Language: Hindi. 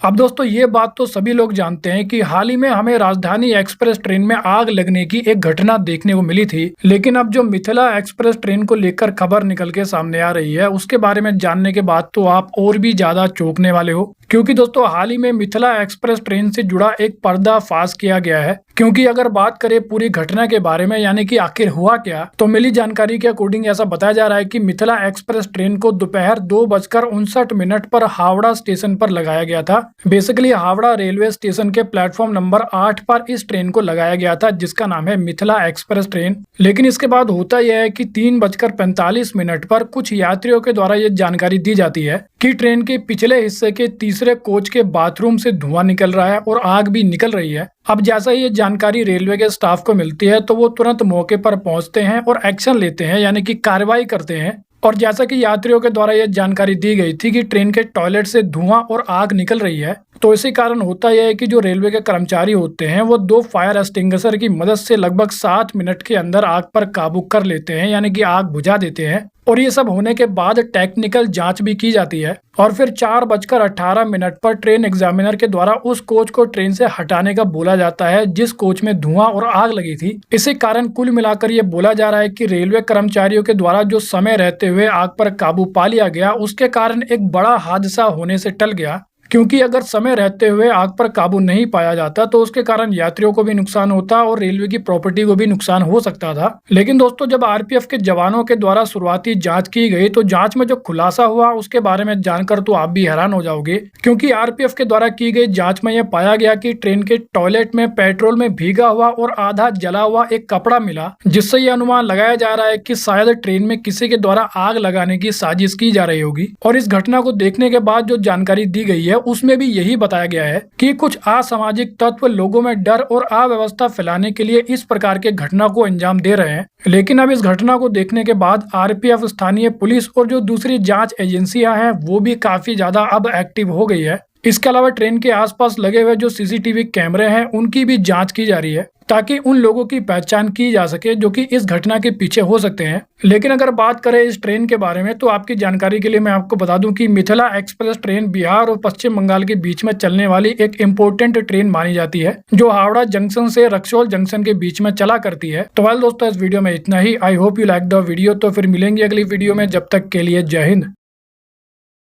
अब दोस्तों ये बात तो सभी लोग जानते हैं कि हाल ही में हमें राजधानी एक्सप्रेस ट्रेन में आग लगने की एक घटना देखने को मिली थी। लेकिन अब जो मिथिला एक्सप्रेस ट्रेन को लेकर खबर निकल के सामने आ रही है, उसके बारे में जानने के बाद तो आप और भी ज्यादा चौंकने वाले हो। क्योंकि दोस्तों हाल ही में मिथिला एक्सप्रेस ट्रेन से जुड़ा एक पर्दाफाश किया गया है। क्योंकि अगर बात करें पूरी घटना के बारे में, यानी कि आखिर हुआ क्या, तो मिली जानकारी के अकॉर्डिंग ऐसा बताया जा रहा है कि मिथिला एक्सप्रेस ट्रेन को दोपहर 2:59 पर हावड़ा स्टेशन पर लगाया गया था। बेसिकली हावड़ा रेलवे स्टेशन के प्लेटफॉर्म नंबर 8 पर इस ट्रेन को लगाया गया था, जिसका नाम है मिथिला एक्सप्रेस ट्रेन। लेकिन इसके बाद होता यह है कि 3:45 पर कुछ यात्रियों के द्वारा ये जानकारी दी जाती है कि ट्रेन के पिछले हिस्से के तीसरे कोच के बाथरूम से धुआं निकल रहा है और आग भी निकल रही है। अब जैसा ही ये जानकारी रेलवे के स्टाफ को मिलती है तो वो तुरंत मौके पर पहुंचते हैं और एक्शन लेते हैं, यानी कि कार्रवाई करते हैं। और जैसा कि यात्रियों के द्वारा ये जानकारी दी गई थी कि ट्रेन के टॉयलेट से धुआं और आग निकल रही है, तो इसी कारण होता यह है कि जो रेलवे के कर्मचारी होते हैं वो 2 फायर एक्सटिंग्विशर की मदद से लगभग 7 मिनट के अंदर आग पर काबू कर लेते हैं, यानी कि आग बुझा देते हैं। और ये सब होने के बाद टेक्निकल जांच भी की जाती है और फिर 4:18 पर ट्रेन एग्जामिनर के द्वारा उस कोच को ट्रेन से हटाने का बोला जाता है जिस कोच में धुआं और आग लगी थी। इसी कारण कुल मिलाकर ये बोला जा रहा है कि रेलवे कर्मचारियों के द्वारा जो समय रहते हुए आग पर काबू पा लिया गया, उसके कारण एक बड़ा हादसा होने से टल गया। क्योंकि अगर समय रहते हुए आग पर काबू नहीं पाया जाता तो उसके कारण यात्रियों को भी नुकसान होता और रेलवे की प्रॉपर्टी को भी नुकसान हो सकता था। लेकिन दोस्तों जब आरपीएफ के जवानों के द्वारा शुरुआती जांच की गई तो जांच में जो खुलासा हुआ उसके बारे में जानकर तो आप भी हैरान हो जाओगे। क्योंकि आरपीएफ के द्वारा की गई जांच में यह पाया गया कि ट्रेन के टॉयलेट में पेट्रोल में भीगा हुआ और आधा जला हुआ एक कपड़ा मिला, जिससे यह अनुमान लगाया जा रहा है कि शायद ट्रेन में किसी के द्वारा आग लगाने की साजिश की जा रही होगी। और इस घटना को देखने के बाद जो जानकारी दी गई है उसमें भी यही बताया गया है कि कुछ असामाजिक तत्व लोगों में डर और अव्यवस्था फैलाने के लिए इस प्रकार के घटना को अंजाम दे रहे हैं। लेकिन अब इस घटना को देखने के बाद आरपीएफ, स्थानीय पुलिस और जो दूसरी जांच एजेंसियां हैं वो भी काफी ज्यादा अब एक्टिव हो गई है। इसके अलावा ट्रेन के आसपास लगे हुए जो सीसीटीवी कैमरे हैं उनकी भी जांच की जा रही है ताकि उन लोगों की पहचान की जा सके जो कि इस घटना के पीछे हो सकते हैं। लेकिन अगर बात करें इस ट्रेन के बारे में तो आपकी जानकारी के लिए मैं आपको बता दूं कि मिथिला एक्सप्रेस ट्रेन बिहार और पश्चिम बंगाल के बीच में चलने वाली एक इम्पोर्टेंट ट्रेन मानी जाती है, जो हावड़ा जंक्शन से रक्सौल जंक्शन के बीच में चला करती है। तो वेल दोस्तों, इस वीडियो में इतना ही। I hope you like the video. तो फिर मिलेंगे अगली वीडियो में, जब तक के लिए जय हिंद।